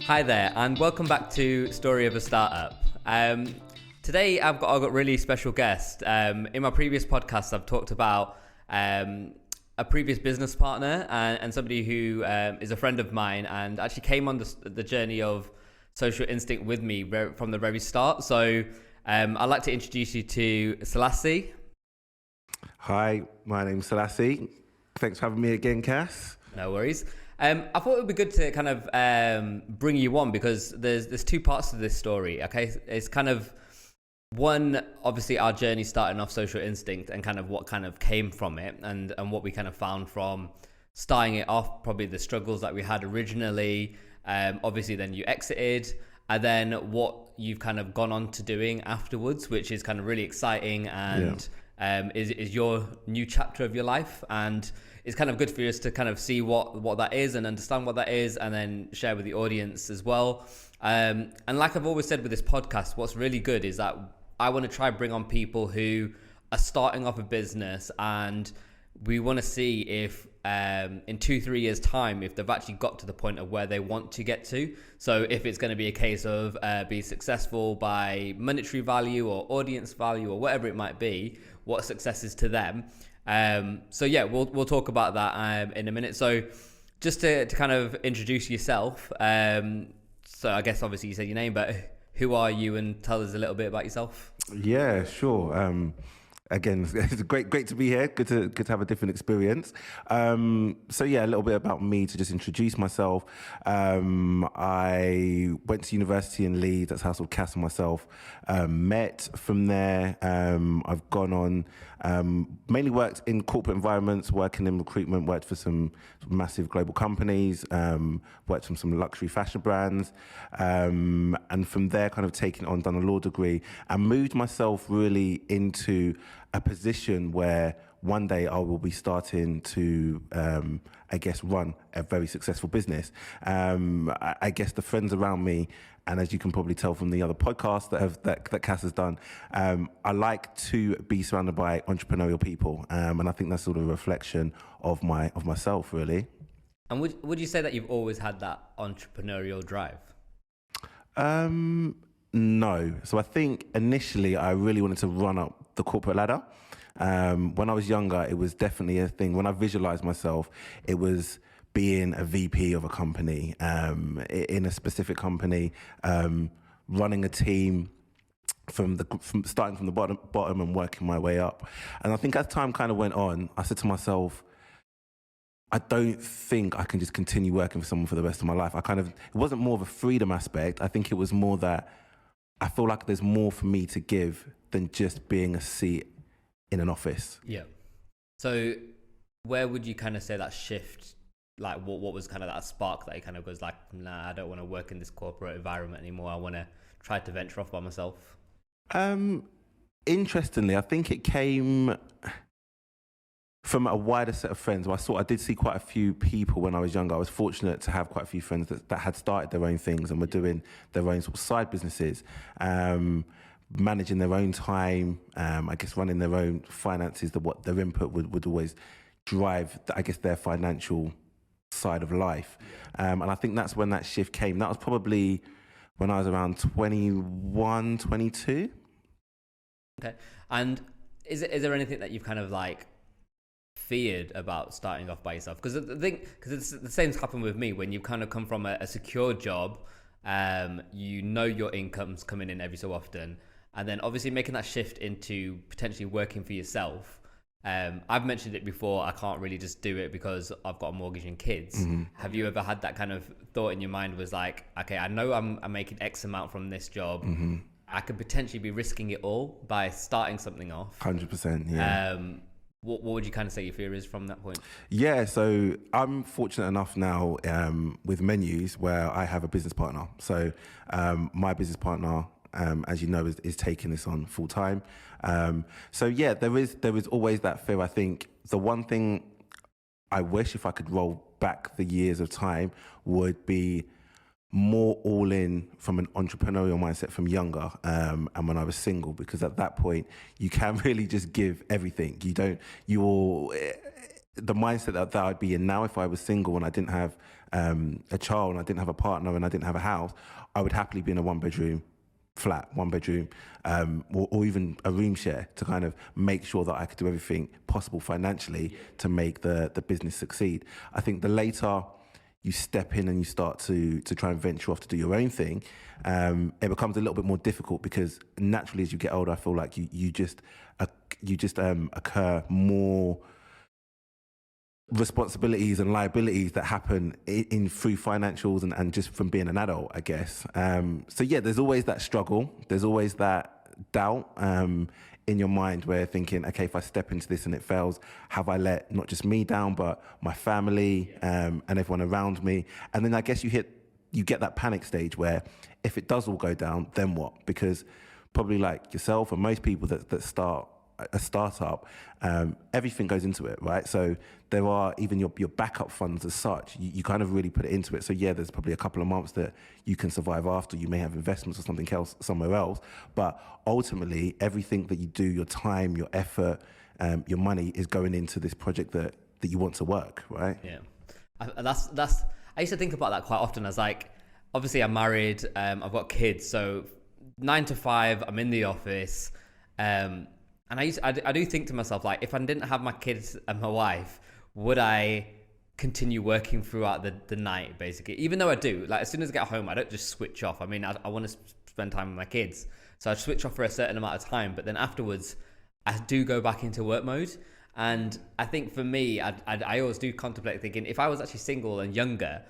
Hi there, and welcome back to Story of a Startup. Today I've got a really special guest. In my previous podcast, I've talked about a previous business partner and somebody who is a friend of mine and actually came on the journey of social instinct with me from the very start. So I'd like to introduce you to Selase. Hi, my name's Selase. Thanks for having me again, Cass. No worries. I thought it would be good to kind of bring you on because there's two parts to this story. Okay, it's kind of one, obviously our journey starting off social instinct and kind of what kind of came from it and what we kind of found from starting it off, probably the struggles that we had originally. Obviously, then you exited, and then what you've kind of gone on to doing afterwards, which is kind of really exciting and is your new chapter of your life. And it's kind of good for us to kind of see what that is and understand what that is and then share with the audience as well. And like I've always said with this podcast, what's really good is that I want to try bring on people who are starting off a business, and we want to see if in 2-3 years time, if they've actually got to the point of where they want to get to. So if it's going to be a case of being successful by monetary value or audience value or whatever it might be, what success is to them. So yeah, we'll talk about that in a minute. So just to kind of introduce yourself. So I guess obviously you said your name, but who are you, and tell us a little bit about yourself. Yeah, sure. Again, it's great to be here. Good to have a different experience. So yeah, a little bit about me to just introduce myself. I went to university in Leeds. That's how sort of Cass and myself met. From there, I've gone on, mainly worked in corporate environments, working in recruitment, worked for some massive global companies, worked from some luxury fashion brands, and from there kind of taken it on, done a law degree, and moved myself really into a position where one day I will be starting to, I guess, run a very successful business. I guess the friends around me, and as you can probably tell from the other podcasts that Cass has done, I like to be surrounded by entrepreneurial people, and I think that's sort of a reflection of myself, really. And would you say that you've always had that entrepreneurial drive? No. So I think initially I really wanted to run up the corporate ladder. When I was younger, it was definitely a thing. When I visualized myself, it was being a VP of a company, in a specific company, running a team from starting from the bottom and working my way up. And I think as time kind of went on, I said to myself, I don't think I can just continue working for someone for the rest of my life. It wasn't more of a freedom aspect. I think it was more that I feel like there's more for me to give than just being a seat in an office. Yeah. So where would you kind of say that shift, like what was kind of that spark that he kind of goes like, nah, I don't want to work in this corporate environment anymore. I want to try to venture off by myself. Interestingly, I think it came from a wider set of friends. I did see quite a few people when I was younger. I was fortunate to have quite a few friends that had started their own things and were doing their own sort of side businesses, managing their own time, I guess running their own finances, what their input would always drive, I guess, their financial side of life. And I think that's when that shift came. That was probably when I was around 21, 22. Okay. And is there anything that you've kind of like feared about starting off by yourself? Because the same's happened with me. When you kind of come from a secure job, your income's coming in every so often, and then obviously making that shift into potentially working for yourself. I've mentioned it before, I can't really just do it because I've got a mortgage and kids. Mm-hmm. Have you ever had that kind of thought in your mind, was like, okay, I know I'm making X amount from this job. Mm-hmm. I could potentially be risking it all by starting something off. 100%, yeah. What would you kind of say your fear is from that point? Yeah, so I'm fortunate enough now with Menyooze where I have a business partner. So my business partner, as you know, is taking this on full time. So yeah, there is always that fear. I think the one thing I wish, if I could roll back the years of time, would be more all in from an entrepreneurial mindset from younger, and when I was single, because at that point you can really just give everything. the mindset that I'd be in now if I was single and I didn't have a child and I didn't have a partner and I didn't have a house, I would happily be in a one-bedroom flat, or even a room share to kind of make sure that I could do everything possible financially to make the business succeed. I think the later you step in and you start to try and venture off to do your own thing, it becomes a little bit more difficult because naturally as you get older, I feel like you just occur more responsibilities and liabilities that happen in through financials and just from being an adult, I guess. So yeah, there's always that struggle. There's always that doubt in your mind where you're thinking, okay, if I step into this and it fails, have I let not just me down, but my family and everyone around me? And then I guess you get that panic stage where if it does all go down, then what? Because probably like yourself and most people that start a startup, everything goes into it, right? So there are even your backup funds as such. You kind of really put it into it. So yeah, there's probably a couple of months that you can survive after. You may have investments or something else somewhere else, but ultimately everything that you do, your time, your effort, your money is going into this project that you want to work, right? Yeah, that's. I used to think about that quite often as like, obviously I'm married, I've got kids, so 9 to 5, I'm in the office. And I do think to myself, like, if I didn't have my kids and my wife, would I continue working throughout the night, basically? Even though I do, like, as soon as I get home, I don't just switch off. I mean, I want to spend time with my kids. So I switch off for a certain amount of time. But then afterwards, I do go back into work mode. And I think for me, I always do contemplate thinking, if I was actually single and younger,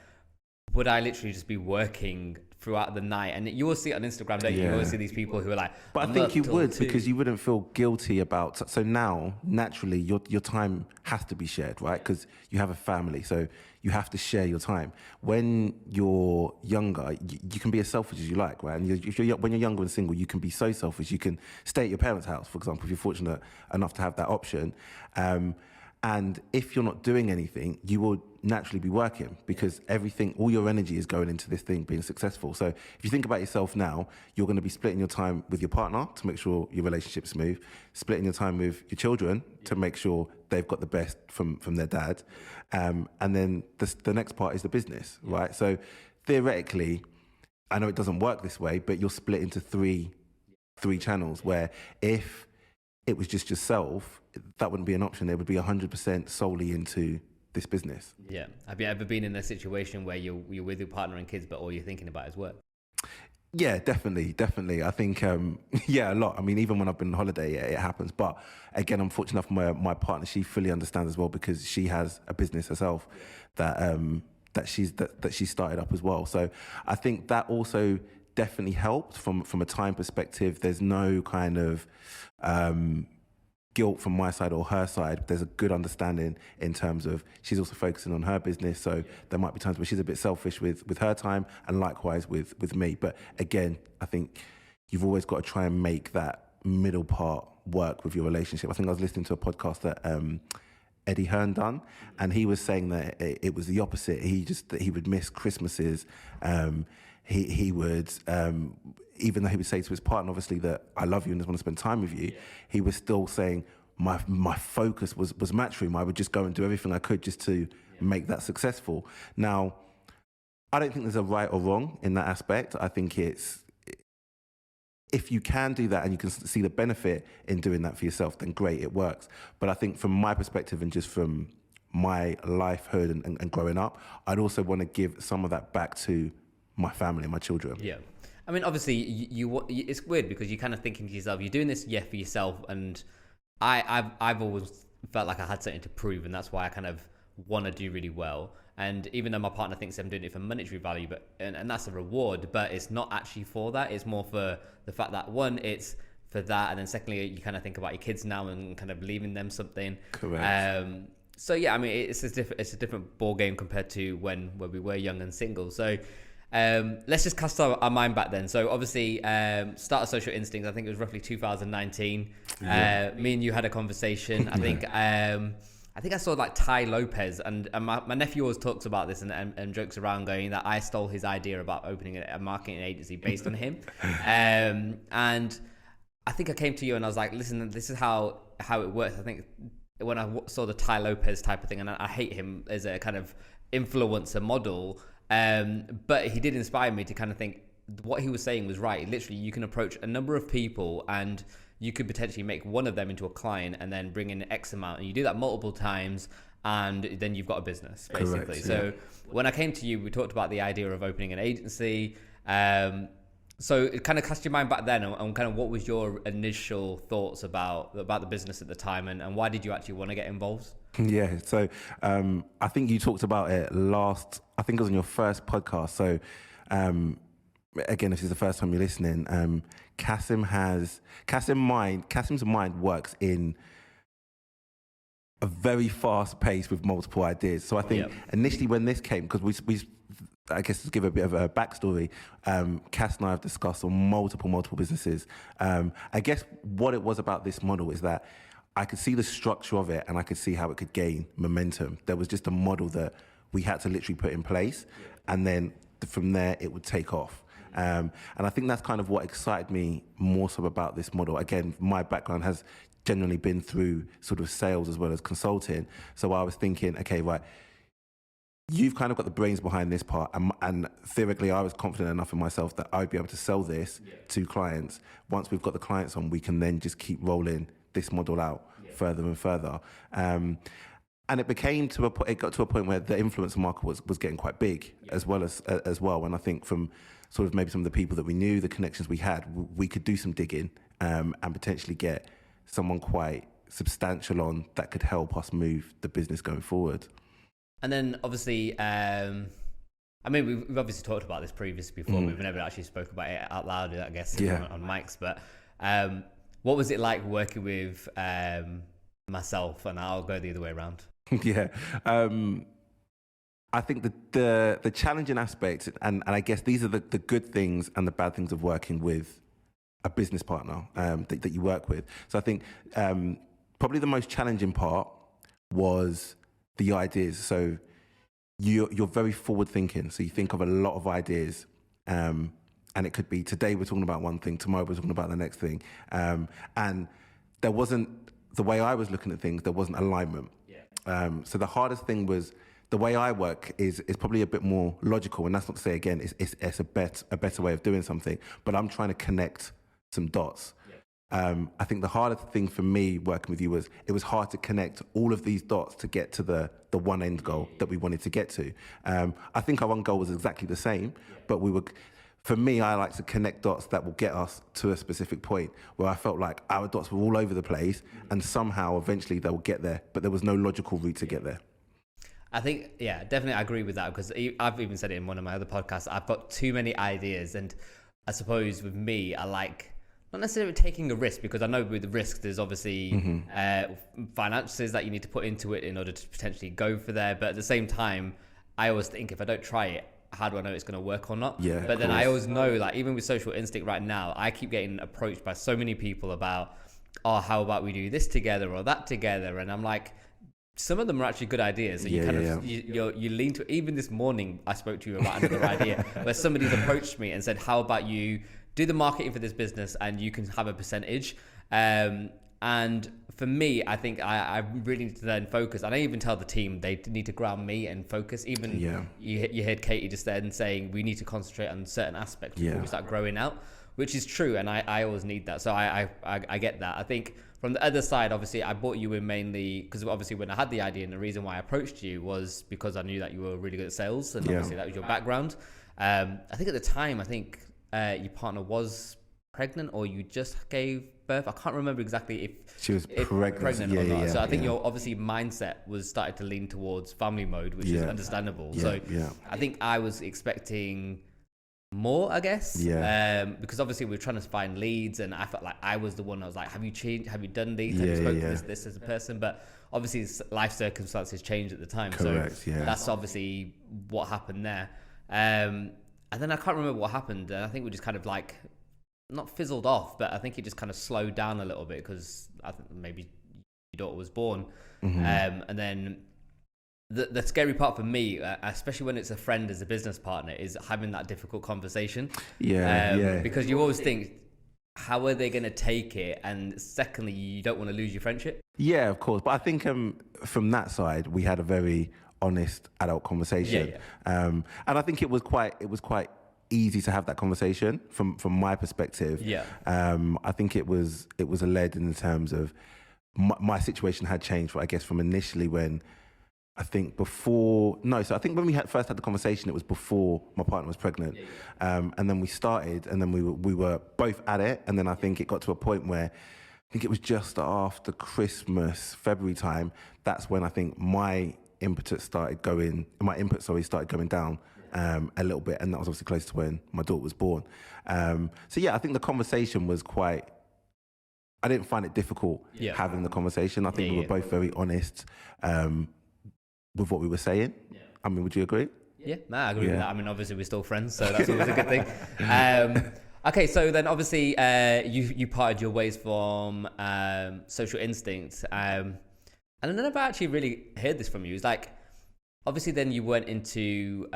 would I literally just be working throughout the night? And you will see it on Instagram, don't you? You always see these people who are like, but I think you would, because you wouldn't feel guilty about. So now, naturally, your time has to be shared, right? Because you have a family, so you have to share your time. When you're younger, you can be as selfish as you like, right? And when you're younger and single, you can be so selfish. You can stay at your parents' house, for example, if you're fortunate enough to have that option. And if you're not doing anything, you will naturally be working because all your energy is going into this thing being successful. So if you think about yourself now, you're going to be splitting your time with your partner to make sure your relationship's smooth, splitting your time with your children to make sure they've got the best from their dad. And then the next part is the business, right? So theoretically, I know it doesn't work this way, but you're split into three channels where if it was just yourself, that wouldn't be an option. It would be 100% solely into this business. Yeah. Have you ever been in a situation where you're with your partner and kids, but all you're thinking about is work? Yeah, definitely. I think, a lot. I mean, even when I've been on holiday, it happens. But again, I'm fortunate enough my partner, she fully understands as well because she has a business herself that she started up as well. So I think that also definitely helped from a time perspective. There's no kind of guilt from my side or her side. There's a good understanding in terms of she's also focusing on her business, so there might be times where she's a bit selfish with her time, and likewise with me. But again, I think you've always got to try and make that middle part work with your relationship. I think I was listening to a podcast that Eddie Hearn done, and he was saying that it was the opposite. He would miss Christmases. He would, even though he would say to his partner, obviously, that I love you and just want to spend time with you, he was still saying my focus was Matchroom. I would just go and do everything I could just to make that successful. Now, I don't think there's a right or wrong in that aspect. I think if you can do that and you can see the benefit in doing that for yourself, then great, it works. But I think from my perspective and just from my lifehood and growing up, I'd also want to give some of that back to my family and my children. Yeah. I mean, obviously, it's weird because you're kind of thinking to yourself, you're doing this, for yourself. And I've always felt like I had something to prove, and that's why I kind of want to do really well. And even though my partner thinks I'm doing it for monetary value, and that's a reward, but it's not actually for that. It's more for the fact that, one, it's for that, and then secondly, you kind of think about your kids now and kind of leaving them something. Correct. So yeah, I mean, it's a different ball game compared to when we were young and single. So let's just cast our mind back then. So obviously, start of Social Instincts, I think it was roughly 2019. Me and you had a conversation. I think I saw like Ty Lopez, and my nephew always talks about this and jokes around going that I stole his idea about opening a marketing agency based on him. And I think I came to you and I was like, listen, this is how it works. I think when I saw the Ty Lopez type of thing, and I hate him as a kind of influencer model, but he did inspire me to kind of think what he was saying was right. Literally, you can approach a number of people and you could potentially make one of them into a client and then bring in X amount, and you do that multiple times, and then you've got a business, basically. Correct, so when I came to you, we talked about the idea of opening an agency. So it kind of cast your mind back then, and kind of what was your initial thoughts about the business at the time, and why did you actually want to get involved? Yeah, so I think you talked about it last, I think it was on your first podcast. So again, if this is the first time you're listening, Kasim's mind works in a very fast pace with multiple ideas. So I think initially when this came, because we I guess to give a bit of a backstory, Cass and I have discussed on multiple businesses. I guess what it was about this model is that I could see the structure of it and I could see how it could gain momentum. There was just a model that we had to literally put in place, and then from there it would take off. And I think that's kind of what excited me more so about this model. Again, my background has generally been through sort of sales as well as consulting. So I was thinking, okay, right, you've kind of got the brains behind this part, and theoretically I was confident enough in myself that I'd be able to sell this to clients. Once we've got the clients on, we can then just keep rolling this model out further and further. And it became it got to a point where the influencer market was getting quite big as well. And I think from sort of maybe some of the people that we knew, the connections we had, we could do some digging and potentially get someone quite substantial on that could help us move the business going forward. And then obviously, I mean, we've obviously talked about this previously before. We've never actually spoke about it out loud, I guess, on mics. But what was it like working with myself? And I'll go the other way around. Yeah. I think the challenging aspect, and I guess these are the good things and the bad things of working with a business partner that you work with. So I think probably the most challenging part was the ideas. So you're very forward thinking. So you think of a lot of ideas, and it could be today we're talking about one thing, tomorrow we're talking about the next thing. And there wasn't, the way I was looking at things, there wasn't alignment. So the hardest thing was, the way I work is probably a bit more logical, and that's not to say again it's a better way of doing something, but I'm trying to connect some dots. I think the hardest thing for me working with you was it was hard to connect all of these dots to get to the one end goal that we wanted to get to. I think our one goal was exactly the same, but for me, I like to connect dots that will get us to a specific point where I felt like our dots were all over the place and somehow eventually they'll get there, but there was no logical route to get there. I think, yeah, definitely I agree with that, because I've even said it in one of my other podcasts. I've got too many ideas, and I suppose with me, I like not necessarily taking a risk, because I know with the risk, there's obviously finances that you need to put into it in order to potentially go for there. But at the same time, I always think if I don't try it, how do I know it's going to work or not? Yeah, but then I always know, like, even with Social Instinct right now, I keep getting approached by so many people about, oh, how about we do this together or that together? And I'm like, some of them are actually good ideas. So you lean to, even this morning, I spoke to you about another idea where somebody's approached me and said, how about you do the marketing for this business and you can have a percentage. And for me, I think I really need to then focus. And I even tell the team they need to ground me and focus. Even you heard Katie just then saying we need to concentrate on certain aspects before we start growing out, which is true. And I always need that. So I get that. I think from the other side, obviously, I brought you in mainly because obviously when I had the idea, and the reason why I approached you was because I knew that you were really good at sales, and obviously that was your background. I think at the time, your partner was pregnant, or you just gave birth. I can't remember exactly if she was pregnant or not. So I think your obviously mindset was started to lean towards family mode, which is understandable. I think I was expecting more, I guess. Because obviously we're trying to find leads, and I felt like I was the one. I was like, have you done leads? Have you spoken to this as a person? But obviously life circumstances changed at the time. That's obviously what happened there. And then I can't remember what happened. And I think we just kind of like, not fizzled off, but I think it just kind of slowed down a little bit because I think maybe your daughter was born. And then the scary part for me, especially when it's a friend as a business partner, is having that difficult conversation. Because you always think, how are they going to take it? And secondly, you don't want to lose your friendship. Yeah, of course. But I think from that side, we had a very honest adult conversation. And I think it was quite easy to have that conversation from my perspective. I think it was a lead in terms of my situation had changed, I guess, from initially when I think I think when we first had the conversation, it was before my partner was pregnant. And then we started, and then we were both at it. And then I think it got to a point where I think it was just after Christmas, February time. That's when I think my input started going down a little bit. And that was obviously close to when my daughter was born. So yeah, I think the conversation was I didn't find it difficult having the conversation. I think we were both very honest with what we were saying. I mean, would you agree? Yeah, no, I agree with that. I mean, obviously we're still friends, so that's always a good thing. Okay, so then obviously you parted your ways from Social Instinct, and I never actually really heard this from you. It's like, obviously then you went into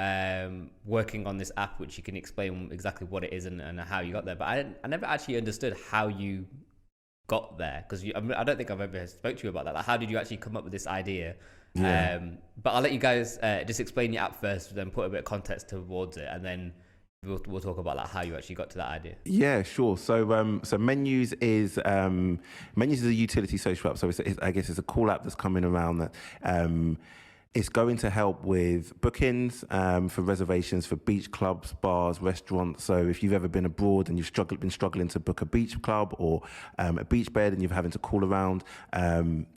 working on this app, which you can explain exactly what it is and how you got there, but I never actually understood how you got there, because I don't think I've ever spoke to you about that. Like, how did you actually come up with this idea? But I'll let you guys just explain your app first, then put a bit of context towards it, and then we'll talk about like how you actually got to that idea. Yeah, sure. So Menyooze is a utility social app. So I guess it's a cool app that's coming around that it's going to help with bookings for reservations for beach clubs, bars, restaurants. So if you've ever been abroad and you've been struggling to book a beach club or a beach bed and you're having to call around,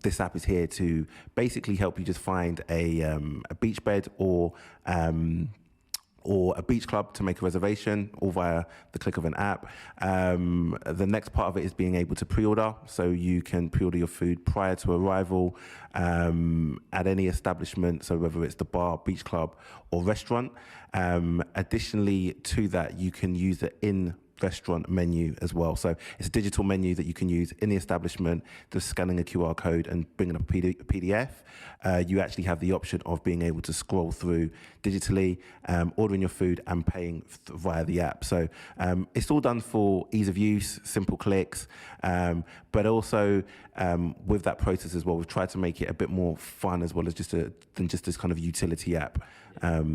this app is here to basically help you just find a beach bed or a beach club to make a reservation, all via the click of an app. The next part of it is being able to pre-order, so you can pre-order your food prior to arrival at any establishment, so whether it's the bar, beach club or restaurant. Additionally to that, you can use the in-restaurant menu as well. So it's a digital menu that you can use in the establishment, just scanning a QR code and bringing up a PDF. You actually have the option of being able to scroll through digitally, ordering your food and paying via the app. So it's all done for ease of use, simple clicks, but also with that process as well, we've tried to make it a bit more fun as well as than just this kind of utility app, a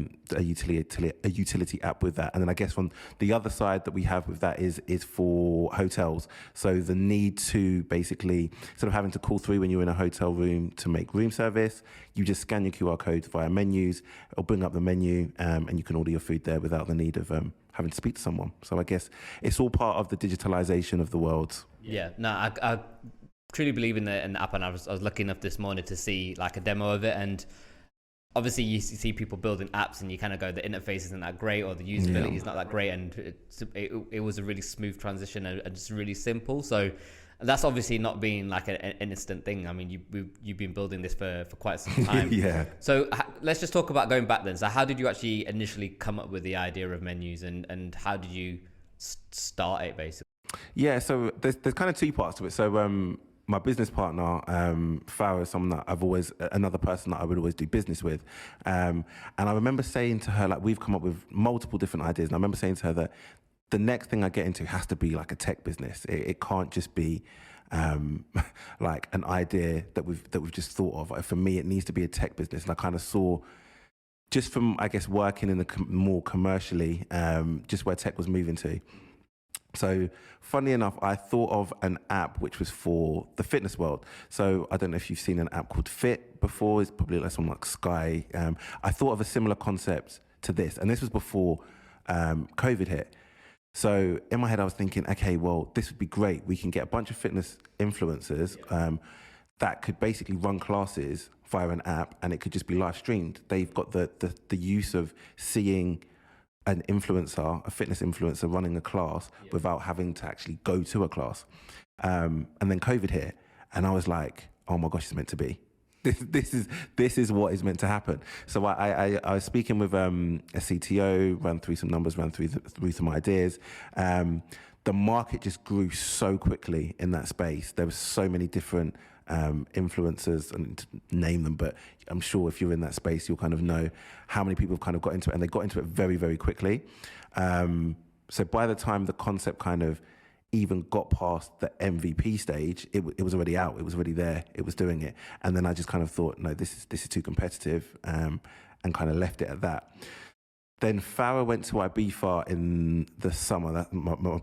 utility app with that. And then I guess from the other side that we have with that is for hotels. So the need to basically, instead of having to call through when you're in a hotel room to make room service, you just scan your QR code via Menyooze. It'll bring up the menu and you can order your food there without the need of having to speak to someone. So I guess it's all part of the digitalization of the world. Yeah, no, I truly believe in the app, and I was lucky enough this morning to see like a demo of it. And obviously you see people building apps and you kind of go, the interface isn't that great or the usability is not that great, and it was a really smooth transition and just really simple. So that's obviously not being like an instant thing. I mean, you've been building this for quite some time. Yeah. So let's just talk about going back then. So how did you actually initially come up with the idea of Menyooze, and how did you start it basically? Yeah, so there's kind of two parts to it. So my business partner, Farah, is someone that another person that I would always do business with. And I remember saying to her, like, we've come up with multiple different ideas. And I remember saying to her that the next thing I get into has to be like a tech business. It can't just be like an idea that we've just thought of. For me, it needs to be a tech business. And I kind of saw, just from, I guess, working in the more commercially, just where tech was moving to. So funny enough, I thought of an app which was for the fitness world. So I don't know if you've seen an app called Fit before. It's probably like something like Sky. I thought of a similar concept to this, and this was before COVID hit. So in my head, I was thinking, okay, well, this would be great. We can get a bunch of fitness influencers that could basically run classes via an app, and it could just be live streamed. They've got the use of seeing an influencer, a fitness influencer running a class without having to actually go to a class. And then COVID hit, and I was like, oh my gosh, it's meant to be. This is what is meant to happen. So I was speaking with a CTO, ran through some numbers, ran through some ideas. The market just grew so quickly in that space. There were so many different influencers, and to name them, but I'm sure if you're in that space, you'll kind of know how many people have kind of got into it, and they got into it very, very quickly. So by the time the concept kind of even got past the MVP stage, it was already out. It was already there. It was doing it. And then I just kind of thought, no, this is too competitive, and kind of left it at that. Then Farah went to Ibiza in the summer, that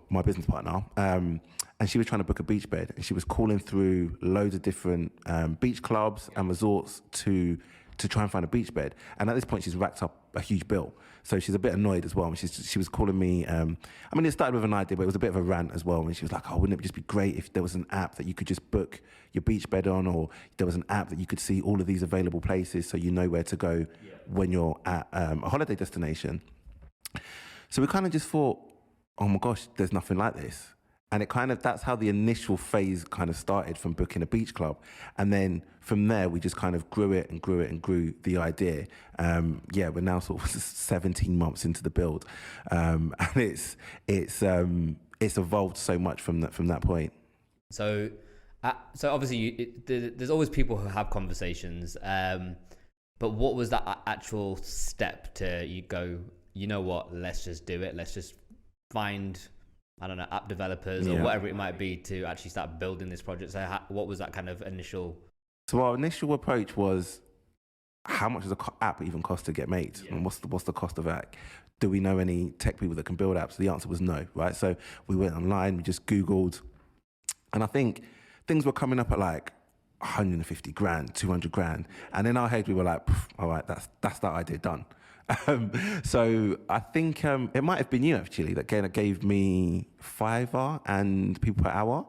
my business partner, and she was trying to book a beach bed, and she was calling through loads of different beach clubs and resorts to try and find a beach bed. And at this point, she's racked up a huge bill. So she's a bit annoyed as well. And she was calling me, it started with an idea, but it was a bit of a rant as well. And she was like, oh, wouldn't it just be great if there was an app that you could just book your beach bed on, or there was an app that you could see all of these available places so you know where to go when you're at a holiday destination. So we kind of just thought, oh my gosh, there's nothing like this. And that's how the initial phase kind of started, from booking a beach club. And then from there, we just kind of grew it and grew it and grew the idea. We're now sort of 17 months into the build. And it's evolved so much from that point. So obviously there's always people who have conversations. But what was that actual step to you go, you know what, let's just do it. Let's just find, I don't know, app developers or whatever it might be to actually start building this project. So what was that kind of initial? So our initial approach was, how much does an app even cost to get made? Yeah. And what's the cost of that? Do we know any tech people that can build apps? The answer was no, right? So we went online, we just Googled, and I think things were coming up at like 150 grand, 200 grand. And in our head, we were like, all right, that's that idea done. So I think it might have been you actually that gave me Fiverr and people per hour.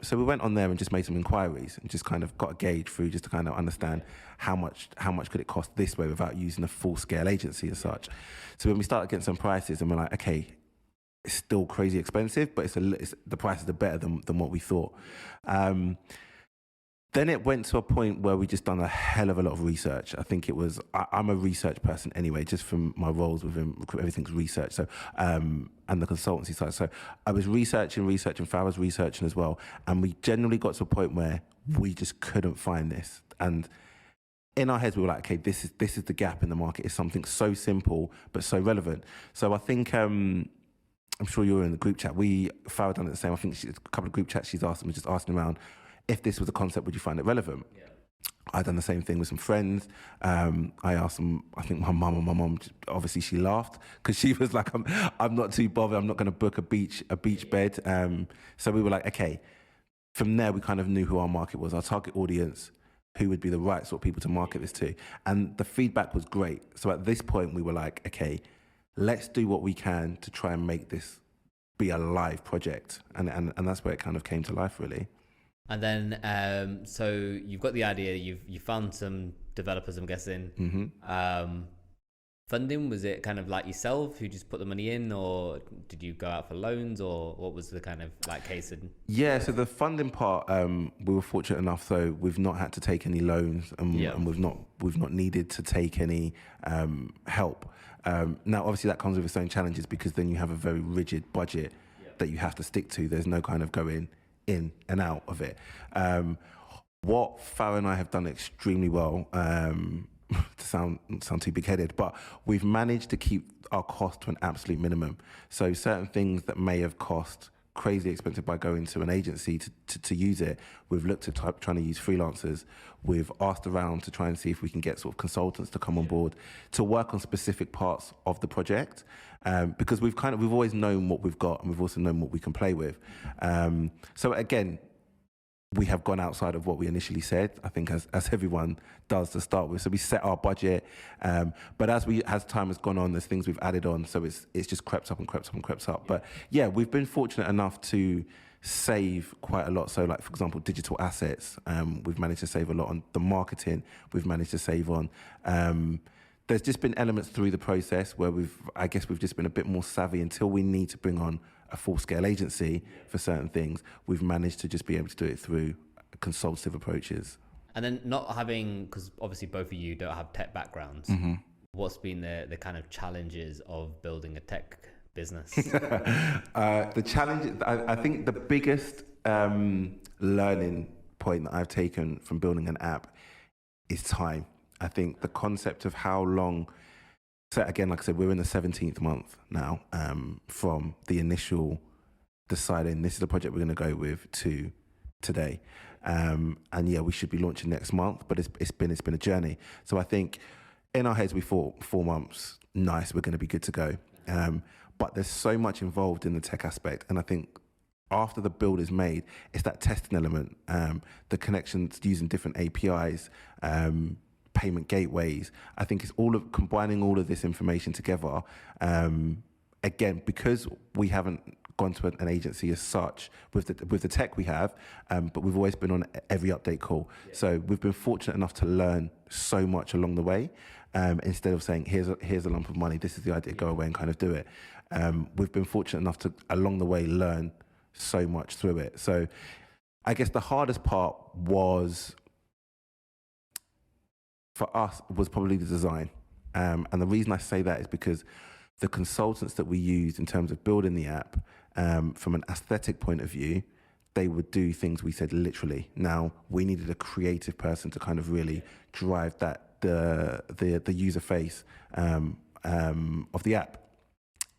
So we went on there and just made some inquiries and just kind of got a gauge through, just to kind of understand how much could it cost this way without using a full scale agency as such. So when we started getting some prices, and we're like, okay, it's still crazy expensive, but the prices are better than what we thought. Then it went to a point where we just done a hell of a lot of research. I think it was, I'm a research person anyway, just from my roles within everything's research. So, and the consultancy side. So I was researching, Farah was researching as well. And we generally got to a point where we just couldn't find this. And in our heads, we were like, okay, this is the gap in the market. It's something so simple, but so relevant. So I think, I'm sure you were in the group chat. Farah done it the same. I think a couple of group chats she's asked, and we're just asking around, if this was a concept, would you find it relevant? Yeah. I'd done the same thing with some friends. I asked them, I think my mum, obviously she laughed because she was like, I'm not too bothered. I'm not going to book a beach bed. So we were like, okay. From there, we kind of knew who our market was, our target audience, who would be the right sort of people to market this to. And the feedback was great. So at this point, we were like, okay, let's do what we can to try and make this be a live project. And that's where it kind of came to life, really. And then, so you've got the idea, you found some developers, I'm guessing. Mm-hmm. Funding, was it kind of like yourself who just put the money in, or did you go out for loans, or what was the kind of like case? Yeah, so the funding part, we were fortunate enough, so we've not had to take any loans, and we've not needed to take any help. Now, obviously, that comes with its own challenges, because then you have a very rigid budget that you have to stick to. There's no kind of going in and out of it. What Farah and I have done extremely well, to sound too big-headed, but we've managed to keep our cost to an absolute minimum. So certain things that may have cost crazy expensive by going to an agency to use it, we've looked at trying to use freelancers. We've asked around to try and see if we can get sort of consultants to come on board to work on specific parts of the project, because we've always known what we've got, and we've also known what we can play with. So again, we have gone outside of what we initially said, I think, as everyone does to start with. So we set our budget, but as time has gone on, there's things we've added on, so it's just crept up. But yeah, we've been fortunate enough to save quite a lot. So like, for example, digital assets, we've managed to save a lot on the marketing, we've managed to save on. There's just been elements through the process where we've just been a bit more savvy. Until we need to bring on a full-scale agency for certain things, we've managed to just be able to do it through consultative approaches. And then not having, because obviously both of you don't have tech backgrounds, what's been the kind of challenges of building a tech business? The challenge, I think the biggest learning point that I've taken from building an app is time. I think the concept of how long, so again, like I said, we're in the 17th month now, from the initial deciding this is the project we're going to go with to today. And yeah, we should be launching next month, but it's been a journey. So I think in our heads we thought 4 months, nice, we're going to be good to go. But there's so much involved in the tech aspect, and I think after the build is made, it's that testing element, the connections using different APIs, payment gateways. I think it's all of combining all of this information together. Again, because we haven't gone to an agency as such with the tech we have, but we've always been on every update call. Yeah. So we've been fortunate enough to learn so much along the way. Instead of saying, here's a lump of money, this is the idea, go away and kind of do it. We've been fortunate enough to, along the way, learn so much through it. So I guess the hardest part was, for us, was probably the design. And the reason I say that is because the consultants that we used in terms of building the app, from an aesthetic point of view, they would do things we said literally. Now, we needed a creative person to kind of really drive that, the user face of the app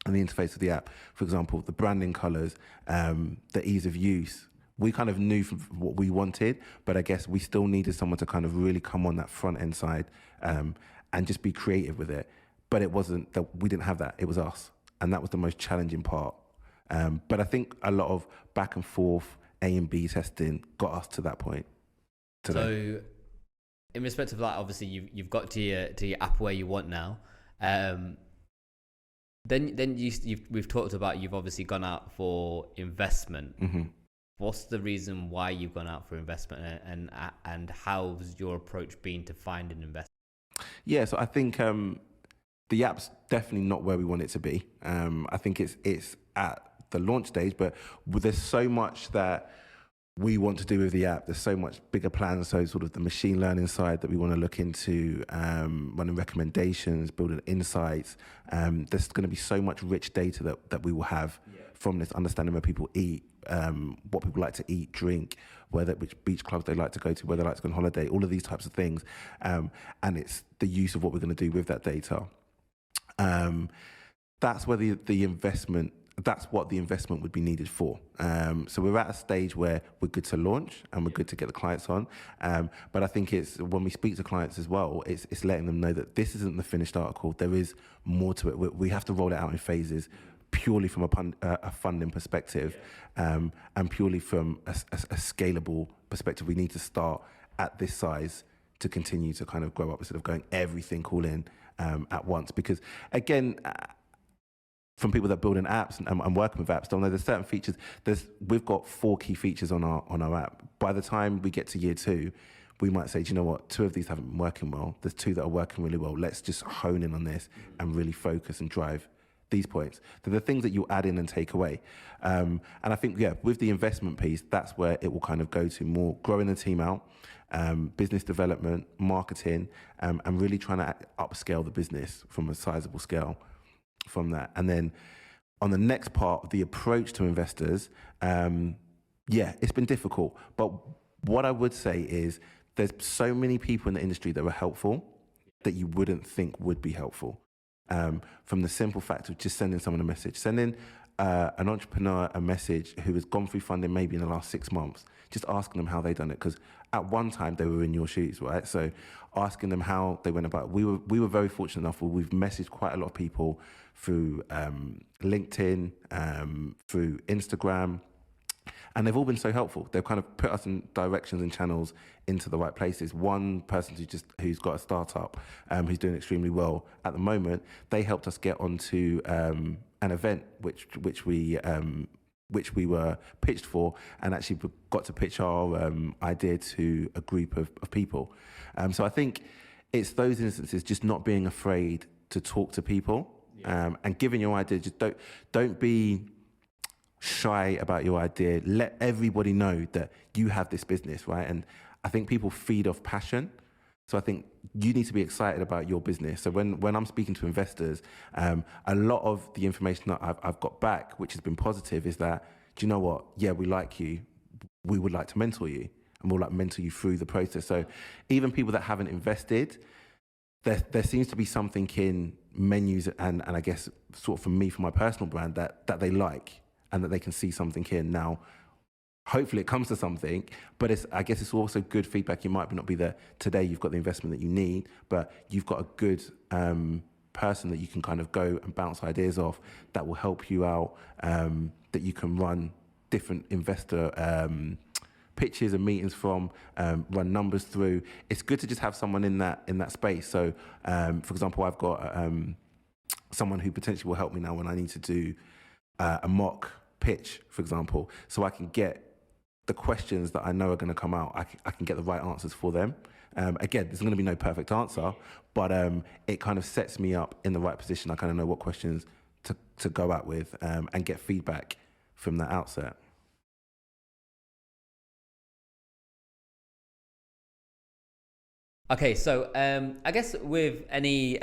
and the interface of the app. For example, the branding colors, the ease of use. We kind of knew from what we wanted, but I guess we still needed someone to kind of really come on that front end side and just be creative with it. But it wasn't that we didn't have that, it was us. And that was the most challenging part. But I think a lot of back and forth A and B testing got us to that point today. So in respect of that, obviously you've got to your app where you want now. Then we've talked about, you've obviously gone out for investment. Mm-hmm. What's the reason why you've gone out for investment, and how's your approach been to find an investor? Yeah, so I think the app's definitely not where we want it to be. I think it's at the launch stage, but there's so much that we want to do with the app. There's so much bigger plans. So sort of the machine learning side that we want to look into, running recommendations, building insights. There's going to be so much rich data that we will have from this, understanding where people eat, what people like to eat, drink, which beach clubs they like to go to, where they like to go on holiday, all of these types of things. And it's the use of what we're going to do with that data. That's where the investment, that's what the investment would be needed for. So we're at a stage where we're good to launch and we're good to get the clients on. But I think it's, when we speak to clients as well, it's letting them know that this isn't the finished article. There is more to it. We have to roll it out in phases, purely from a funding perspective, and purely from a scalable perspective. We need to start at this size to continue to kind of grow up instead of going everything all in at once. Because again, from people that are building apps and working with apps, don't know there's certain features. We've got 4 key features on our app. By the time we get to year 2, we might say, do you know what? 2 of these haven't been working well. There's 2 that are working really well. Let's just hone in on this and really focus and drive these points. They're the things that you add in and take away. And I think, with the investment piece, that's where it will kind of go to more growing the team out, business development, marketing, and really trying to upscale the business from a sizable scale from that. And then on the next part, the approach to investors, it's been difficult. But what I would say is there's so many people in the industry that are helpful that you wouldn't think would be helpful. From the simple fact of just sending someone a message, sending an entrepreneur a message who has gone through funding maybe in the last 6 months, just asking them how they done it. Because at one time they were in your shoes, right? So asking them how they went about it. We were very fortunate enough where we've messaged quite a lot of people through LinkedIn, through Instagram, and they've all been so helpful. They've kind of put us in directions and channels into the right places. One person who's got a startup, who's doing extremely well at the moment, they helped us get onto an event which we were pitched for, and actually got to pitch our idea to a group of people. So I think it's those instances, just not being afraid to talk to people, and giving your idea. Just don't be shy about your idea. Let everybody know that you have this business, right? And I think people feed off passion. So I think you need to be excited about your business. So when I'm speaking to investors, a lot of the information that I've got back, which has been positive, is that, do you know what? Yeah, we like you. We would like to mentor you, and we'll mentor you through the process. So even people that haven't invested, there seems to be something in Menyooze and I guess sort of for me, for my personal brand, that they like. and that they can see something in. Now, hopefully it comes to something, but I guess it's also good feedback. You might not be there today, you've got the investment that you need, but you've got a good person that you can kind of go and bounce ideas off that will help you out, that you can run different investor pitches and meetings from, run numbers through. It's good to just have someone in that space. So, for example, I've got someone who potentially will help me now when I need to do a mock pitch, for example, so I can get the questions that I know are going to come out. I can get the right answers for them. Again, there's going to be no perfect answer, but it kind of sets me up in the right position. I kind of know what questions to go out with, and get feedback from the outset. Okay, so I guess with any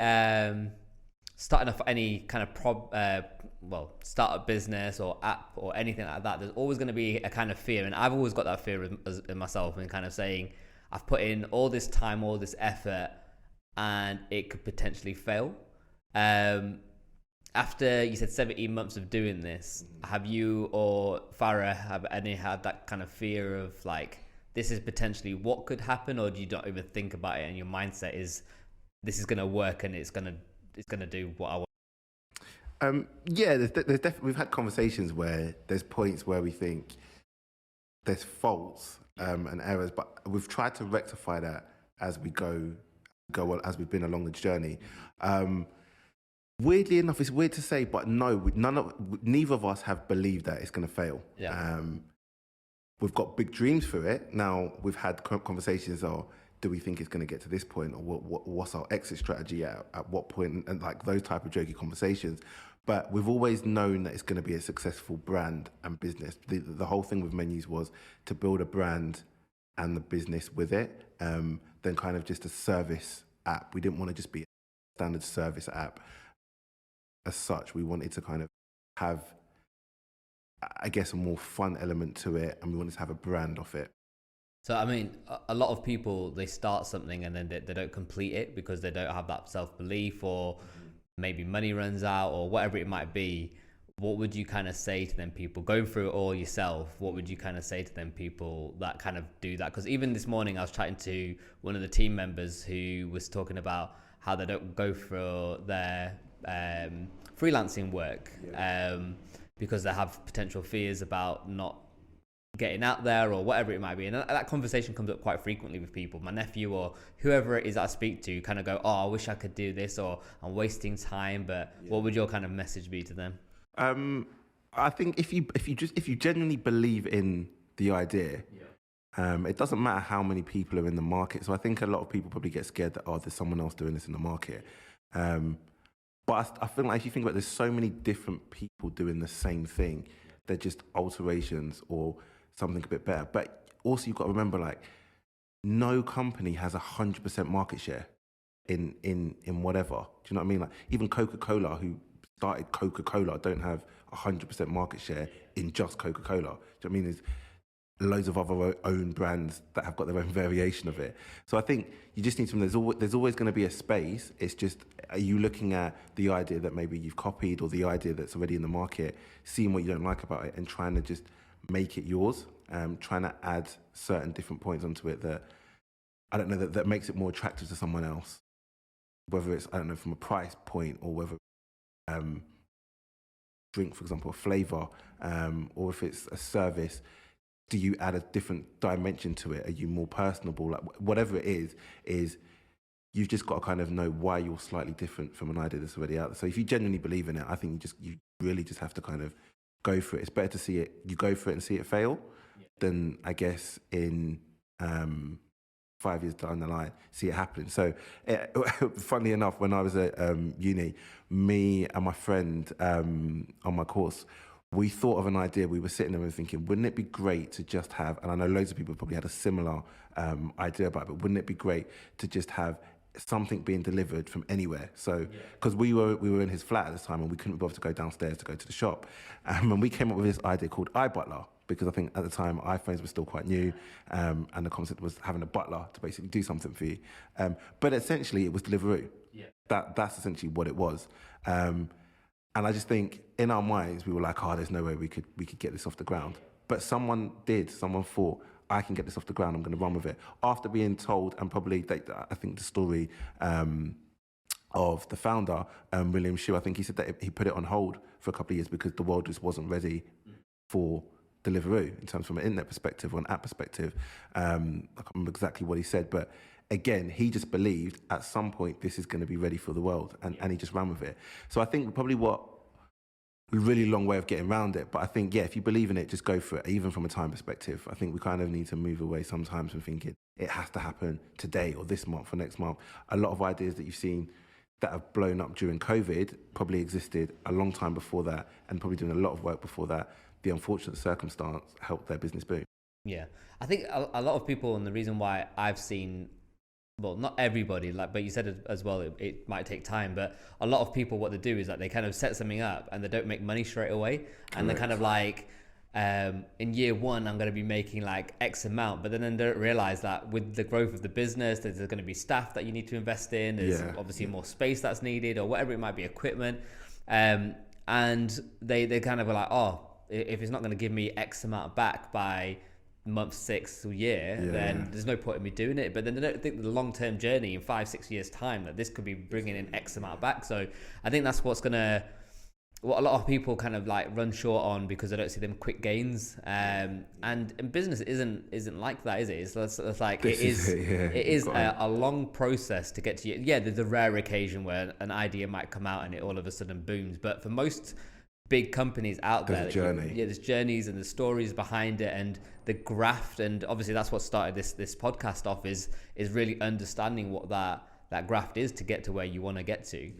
starting off any kind of startup business or app or anything like that, there's always going to be a kind of fear, and I've always got that fear in myself, and kind of saying I've put in all this time, all this effort, and it could potentially fail. After you said 17 months of doing this, have you or Farah had that kind of fear of like, this is potentially what could happen, or do you not even think about it and your mindset is this is going to work and it's going to do what I want? Yeah, there's definitely, we've had conversations where there's points where we think there's faults and errors, but we've tried to rectify that as we go as we've been along the journey. Weirdly enough, it's weird to say, but no, neither of us have believed that it's going to fail. Yeah. We've got big dreams for it. Now, we've had conversations of, do we think it's going to get to this point, or what's our exit strategy at what point, and like those type of jokey conversations. But we've always known that it's going to be a successful brand and business. The whole thing with Menyooze was to build a brand and the business with it, then kind of just a service app. We didn't want to just be a standard service app as such. We wanted to kind of have, I guess, a more fun element to it, and we wanted to have a brand off it. So, I mean, a lot of people, they start something and then they don't complete it because they don't have that self-belief, or maybe money runs out, or whatever it might be. What would you kind of say to them people going through it all yourself? What would you kind of say to them people that kind of do that? Because even this morning I was chatting to one of the team members who was talking about how they don't go for their freelancing work, because they have potential fears about not getting out there or whatever it might be. And that conversation comes up quite frequently with people. My nephew or whoever it is that I speak to kind of go, oh, I wish I could do this, or I'm wasting time. But what would your kind of message be to them? I think if you genuinely believe in the idea, it doesn't matter how many people are in the market. So I think a lot of people probably get scared that, oh, there's someone else doing this in the market. But I feel like if you think about it, there's so many different people doing the same thing. They're just alterations or something a bit better. But also you've got to remember, like, no company has 100% market share in whatever. Do you know what I mean? Like, even Coca-Cola, who started Coca-Cola, don't have 100% market share in just Coca-Cola. Do you know what I mean? There's loads of other own brands that have got their own variation of it. So I think you just need to, there's always going to be a space. It's just, are you looking at the idea that maybe you've copied, or the idea that's already in the market, seeing what you don't like about it and trying to just make it yours, trying to add certain different points onto it that, I don't know, that makes it more attractive to someone else. Whether it's, I don't know, from a price point, or whether drink, for example, a flavour, or if it's a service, do you add a different dimension to it? Are you more personable? Like, whatever it is you've just got to kind of know why you're slightly different from an idea that's already out there. So if you genuinely believe in it, I think you really just have to kind of go for it. It's better to see it, you go for it and see it fail, than, I guess, in 5 years down the line, see it happening. So, funnily enough, when I was at uni, me and my friend on my course, we thought of an idea. We were sitting there and thinking, wouldn't it be great to just have, and I know loads of people probably had a similar idea about it, but wouldn't it be great to just have something being delivered from anywhere? So, because we were in his flat at this time and we couldn't bother to go downstairs to go to the shop. And we came up with this idea called iButler, because I think at the time iPhones were still quite new, and the concept was having a butler to basically do something for you. But essentially it was Deliveroo. That's essentially what it was. And I just think in our minds, we were like, oh, there's no way we could get this off the ground. But someone thought, I can get this off the ground, I'm going to run with it. After being told, and probably, I think the story of the founder, William Shu, I think he said that he put it on hold for a couple of years because the world just wasn't ready for Deliveroo in terms from an internet perspective or an app perspective. I can't remember exactly what he said, but again, he just believed at some point this is going to be ready for the world, and he just ran with it. So I think probably a really long way of getting around it, but I think, yeah, if you believe in it, just go for it, even from a time perspective. I think we kind of need to move away sometimes from thinking it has to happen today or this month or next month. A lot of ideas that you've seen that have blown up during COVID probably existed a long time before that, and probably doing a lot of work before that. The unfortunate circumstance helped their business boom. Yeah, I think a lot of people, and the reason why I've seen, well, not everybody, but you said as well, it might take time, but a lot of people, what they do is that they kind of set something up and they don't make money straight away. Correct. And they're kind of like, in year one, I'm going to be making like X amount, but then they don't realize that with the growth of the business, there's going to be staff that you need to invest in. There's obviously more space that's needed, or whatever it might be, equipment. And they kind of are like, oh, if it's not going to give me X amount back by month 6 or year, then there's no point in me doing it. But then they don't think the long-term journey in 5-6 years time that this could be bringing in X amount back. So I think that's what a lot of people kind of like run short on, because they don't see them quick gains. And in business isn't like that, is it? It's like it is a long process to get to you. Yeah, there's a rare occasion where an idea might come out and it all of a sudden booms, but for most big companies out there, there's journeys and the stories behind it, and the graft, and obviously that's what started this podcast off, is really understanding what that graft is to get to where you want to get to.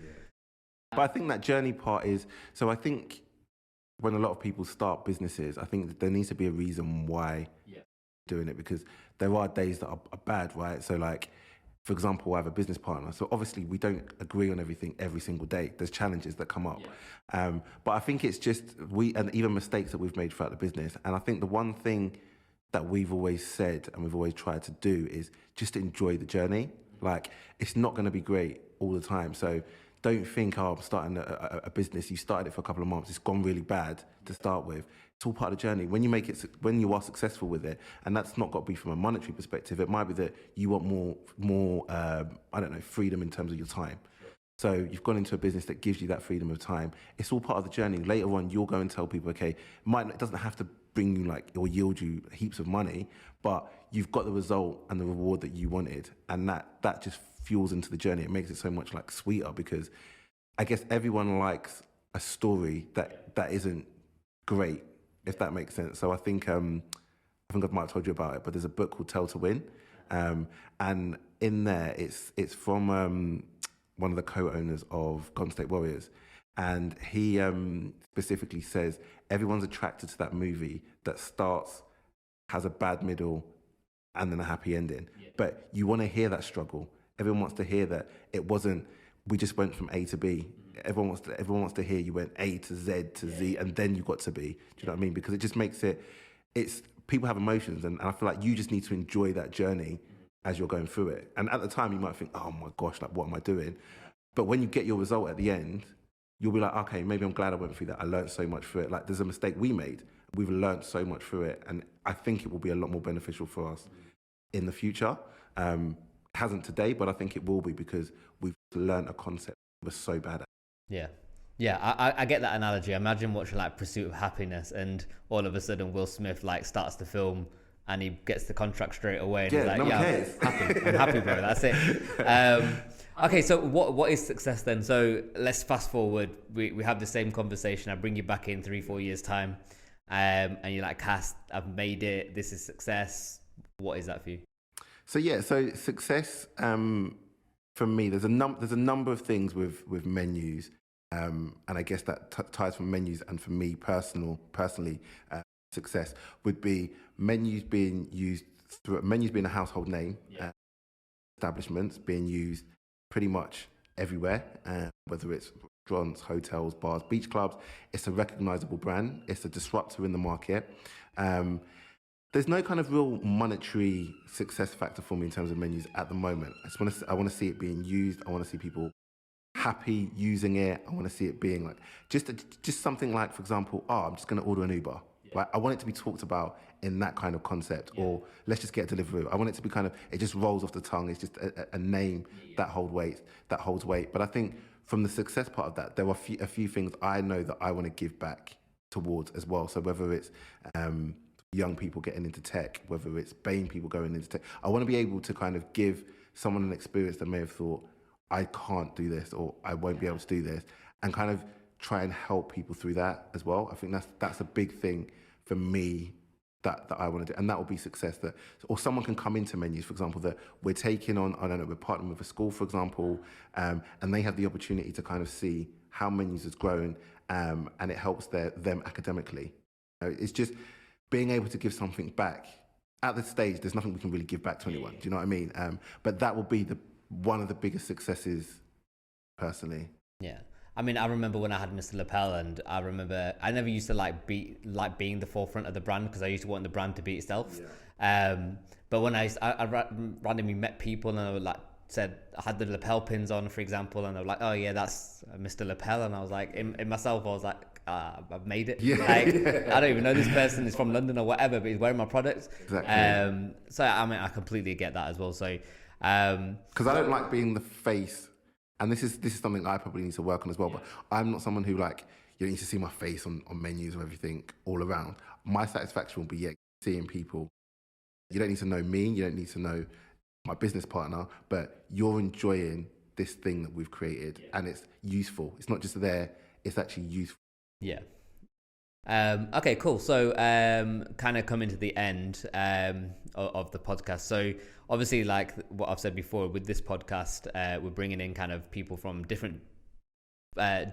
But I think that journey part is, so I think when a lot of people start businesses, I think there needs to be a reason why doing it, because there are days that are bad, right? So like, for example, I have a business partner. So obviously we don't agree on everything every single day. There's challenges that come up. But I think it's just, and even mistakes that we've made throughout the business. And I think the one thing that we've always said and we've always tried to do is just enjoy the journey. Like, it's not going to be great all the time. So don't think, oh, I'm starting a business. You started it for a couple of months. It's gone really bad to start with. It's all part of the journey. When you are successful with it, and that's not got to be from a monetary perspective. It might be that you want more I don't know, freedom in terms of your time. So you've gone into a business that gives you that freedom of time. It's all part of the journey. Later on, you'll go and tell people, okay, it doesn't have to bring you or yield you heaps of money, but you've got the result and the reward that you wanted, and that just fuels into the journey. It makes it so much like sweeter, because I guess everyone likes a story that isn't great, if that makes sense. So I think I might have told you about it, but there's a book called Tell to Win, and in there it's from one of the co-owners of Golden State Warriors, and he specifically says everyone's attracted to that movie that has a bad middle and then a happy ending. But you want to hear that struggle. Everyone wants to hear that it wasn't, we just went from A to B. Everyone wants to hear you went A to Z to Z, and then you got to B. Do you know what I mean? Because it just makes it's people have emotions, and I feel like you just need to enjoy that journey as you're going through it. And at the time you might think, oh my gosh, like, what am I doing? But when you get your result at the end, you'll be like, okay, maybe I'm glad I went through that. I learned so much through it. Like, there's a mistake we made. We've learned so much through it, and I think it will be a lot more beneficial for us in the future. It hasn't today, but I think it will be, because we've learned a concept we're so bad at. Yeah, I get that analogy. Imagine watching like Pursuit of Happiness, and all of a sudden Will Smith like starts the film and he gets the contract straight away, and he's like, I'm happy, bro. That's it. Okay, so what is success then? So let's fast forward. We have the same conversation. I bring you back in 3-4 years time, and you're like, Cass, I've made it. This is success. What is that for you? So success for me, there's a number of things with Menyooze, and I guess that ties from Menyooze, and for me personally, success would be Menyooze being used Menyooze being a household name, establishments being used pretty much everywhere, whether it's restaurants, hotels, bars, beach clubs. It's a recognizable brand. It's a disruptor in the market. There's no kind of real monetary success factor for me in terms of Menyooze at the moment. I want to see it being used. I want to see people happy using it. I want to see it being like just something like, for example, I'm just going to order an Uber. Like, I want it to be talked about in that kind of concept, or let's just get a delivery. I want it to be kind of, it just rolls off the tongue. It's just a name that holds weight. But I think from the success part of that, there are a few things I know that I want to give back towards as well. So whether it's young people getting into tech, whether it's BAME people going into tech, I want to be able to kind of give someone an experience that may have thought, I can't do this, or I won't be able to do this, and kind of try and help people through that as well. I think that's a big thing for me that I want to do, and that will be success. That, or someone can come into Menyooze, for example, that we're taking on, I don't know, we're partnering with a school, for example, and they have the opportunity to kind of see how Menyooze has grown, and it helps them academically. It's just being able to give something back. At this stage, there's nothing we can really give back to anyone. Do you know what I mean? But that will be one of the biggest successes, personally. Yeah. I mean, I remember when I had Mr. Lapel, and I remember I never used to like being the forefront of the brand, because I used to want the brand to be itself. Yeah. But when I randomly met people, and I would like said I had the lapel pins on, for example, and they were like, "Oh yeah, that's Mr. Lapel," and I was like, in myself, I was like, I've made it. Yeah. Like, I don't even know this person is from London or whatever, but he's wearing my products. Exactly. So I mean, I completely get that as well. So because I don't like being the face. And this is something that I probably need to work on as well. Yeah. But I'm not someone who, like, you don't need to see my face on Menyooze or everything all around. My satisfaction will be seeing people. You don't need to know me. You don't need to know my business partner. But you're enjoying this thing that we've created, and it's useful. It's not just there. It's actually useful. Yeah. Okay, cool. So kind of coming to the end of the podcast. So obviously, like what I've said before, with this podcast, we're bringing in kind of people from different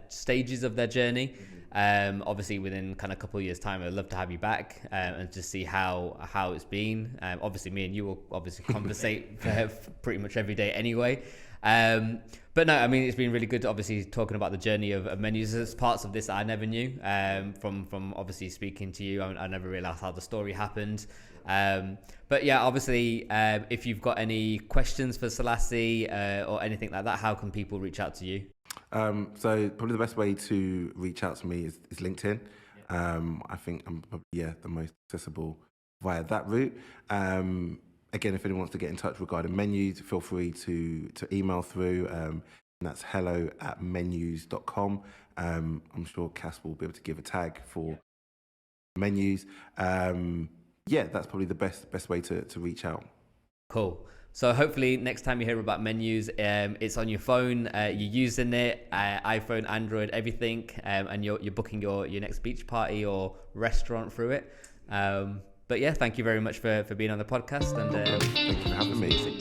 stages of their journey. Obviously, within kind of a couple of years' time, I'd love to have you back and just see how it's been. Obviously, me and you will obviously conversate pretty much every day anyway. But no, I mean, it's been really good, obviously, talking about the journey of Menyooze. There's parts of this I never knew, from obviously speaking to you. I never realized how the story happened. But yeah, obviously, if you've got any questions for Selase or anything like that, how can people reach out to you? So probably the best way to reach out to me is LinkedIn. I think I'm probably, the most accessible via that route. Again, if anyone wants to get in touch regarding Menyooze, feel free to email through. And that's hello@menyooze.com. I'm sure Cass will be able to give a tag for Menyooze. That's probably the best way to reach out. Cool. So hopefully next time you hear about Menyooze, it's on your phone, you're using it, iPhone, Android, everything, and you're booking your next beach party or restaurant through it. But yeah, thank you very much for being on the podcast. And thank you for having me.